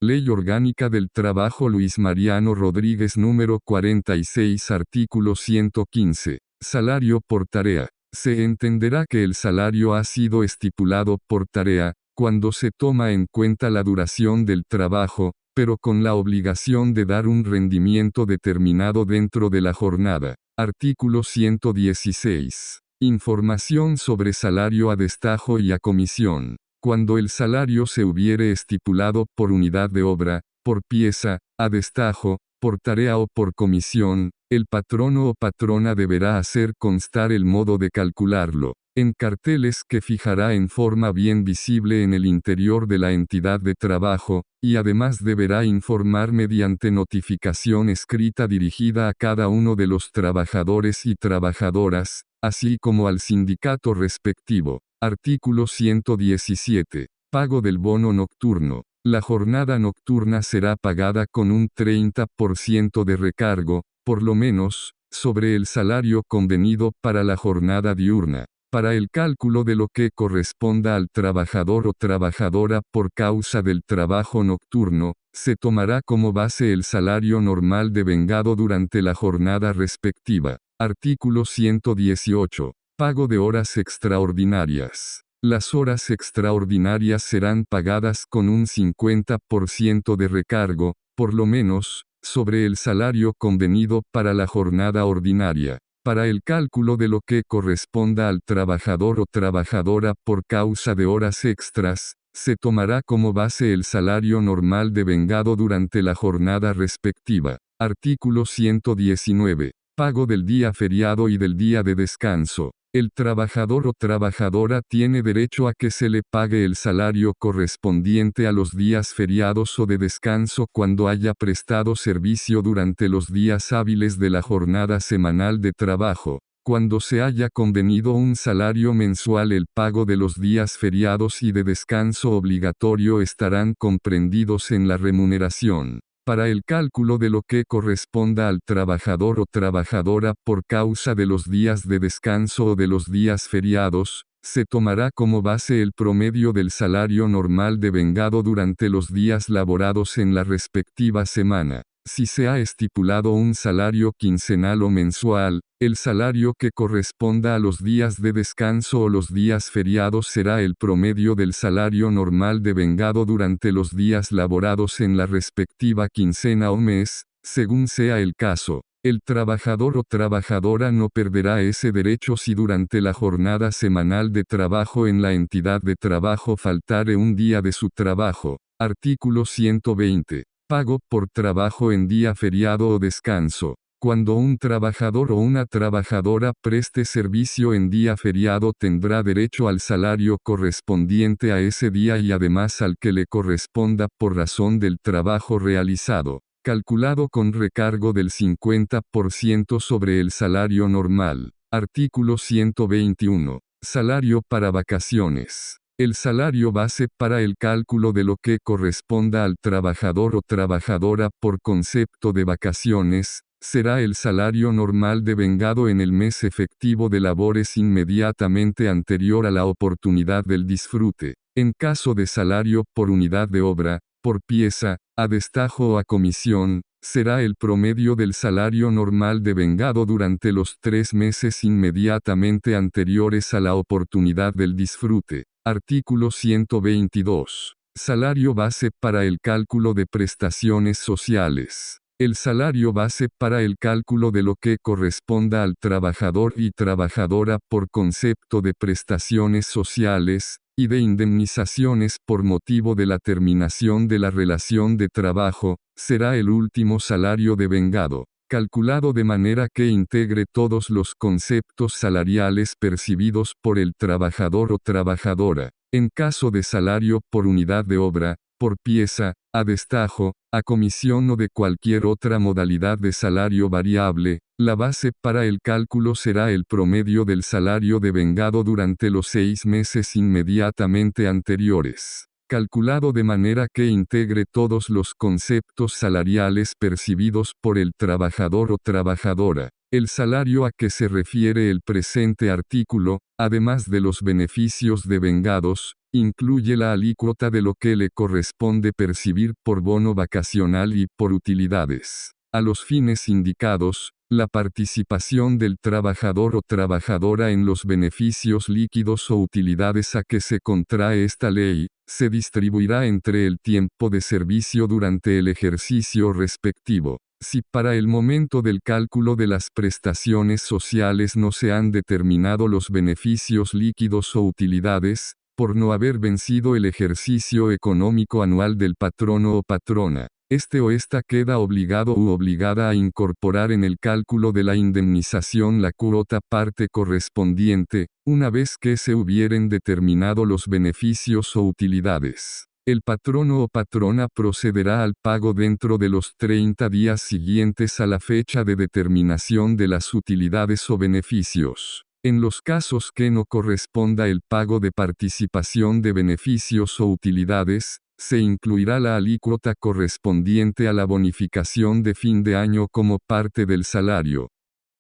Ley Orgánica del Trabajo Luis Mariano Rodríguez número 46 artículo 115. Salario por tarea. Se entenderá que el salario ha sido estipulado por tarea, cuando se toma en cuenta la duración del trabajo, pero con la obligación de dar un rendimiento determinado dentro de la jornada. Artículo 116. Información sobre salario a destajo y a comisión. Cuando el salario se hubiere estipulado por unidad de obra, por pieza, a destajo, por tarea o por comisión, el patrono o patrona deberá hacer constar el modo de calcularlo, en carteles que fijará en forma bien visible en el interior de la entidad de trabajo, y además deberá informar mediante notificación escrita dirigida a cada uno de los trabajadores y trabajadoras, así como al sindicato respectivo. Artículo 117. Pago del bono nocturno. La jornada nocturna será pagada con un 30% de recargo, por lo menos, sobre el salario convenido para la jornada diurna. Para el cálculo de lo que corresponda al trabajador o trabajadora por causa del trabajo nocturno, se tomará como base el salario normal devengado durante la jornada respectiva. Artículo 118. Pago de horas extraordinarias. Las horas extraordinarias serán pagadas con un 50% de recargo, por lo menos, sobre el salario convenido para la jornada ordinaria. Para el cálculo de lo que corresponda al trabajador o trabajadora por causa de horas extras, se tomará como base el salario normal devengado durante la jornada respectiva. Artículo 119. Pago del día feriado y del día de descanso. El trabajador o trabajadora tiene derecho a que se le pague el salario correspondiente a los días feriados o de descanso cuando haya prestado servicio durante los días hábiles de la jornada semanal de trabajo. Cuando se haya convenido un salario mensual, el pago de los días feriados y de descanso obligatorio estarán comprendidos en la remuneración. Para el cálculo de lo que corresponda al trabajador o trabajadora por causa de los días de descanso o de los días feriados, se tomará como base el promedio del salario normal devengado durante los días laborados en la respectiva semana. Si se ha estipulado un salario quincenal o mensual, el salario que corresponda a los días de descanso o los días feriados será el promedio del salario normal devengado durante los días laborados en la respectiva quincena o mes, según sea el caso. El trabajador o trabajadora no perderá ese derecho si durante la jornada semanal de trabajo en la entidad de trabajo faltare un día de su trabajo. Artículo 120. Pago por trabajo en día feriado o descanso. Cuando un trabajador o una trabajadora preste servicio en día feriado tendrá derecho al salario correspondiente a ese día y además al que le corresponda por razón del trabajo realizado, calculado con recargo del 50% sobre el salario normal. Artículo 121. Salario para vacaciones. El salario base para el cálculo de lo que corresponda al trabajador o trabajadora por concepto de vacaciones, será el salario normal devengado en el mes efectivo de labores inmediatamente anterior a la oportunidad del disfrute. En caso de salario por unidad de obra, por pieza, a destajo o a comisión, será el promedio del salario normal devengado durante los 3 meses inmediatamente anteriores a la oportunidad del disfrute. Artículo 122. Salario base para el cálculo de prestaciones sociales. El salario base para el cálculo de lo que corresponda al trabajador y trabajadora por concepto de prestaciones sociales, y de indemnizaciones por motivo de la terminación de la relación de trabajo, será el último salario devengado, calculado de manera que integre todos los conceptos salariales percibidos por el trabajador o trabajadora. En caso de salario por unidad de obra, por pieza, a destajo, a comisión o de cualquier otra modalidad de salario variable, la base para el cálculo será el promedio del salario devengado durante los 6 meses inmediatamente anteriores, calculado de manera que integre todos los conceptos salariales percibidos por el trabajador o trabajadora. El salario a que se refiere el presente artículo, además de los beneficios devengados, incluye la alícuota de lo que le corresponde percibir por bono vacacional y por utilidades. A los fines indicados, la participación del trabajador o trabajadora en los beneficios líquidos o utilidades a que se contrae esta ley, se distribuirá entre el tiempo de servicio durante el ejercicio respectivo. Si para el momento del cálculo de las prestaciones sociales no se han determinado los beneficios líquidos o utilidades, por no haber vencido el ejercicio económico anual del patrono o patrona, este o esta queda obligado u obligada a incorporar en el cálculo de la indemnización la cuota parte correspondiente, una vez que se hubieren determinado los beneficios o utilidades. El patrono o patrona procederá al pago dentro de los 30 días siguientes a la fecha de determinación de las utilidades o beneficios. En los casos que no corresponda el pago de participación de beneficios o utilidades, se incluirá la alícuota correspondiente a la bonificación de fin de año como parte del salario.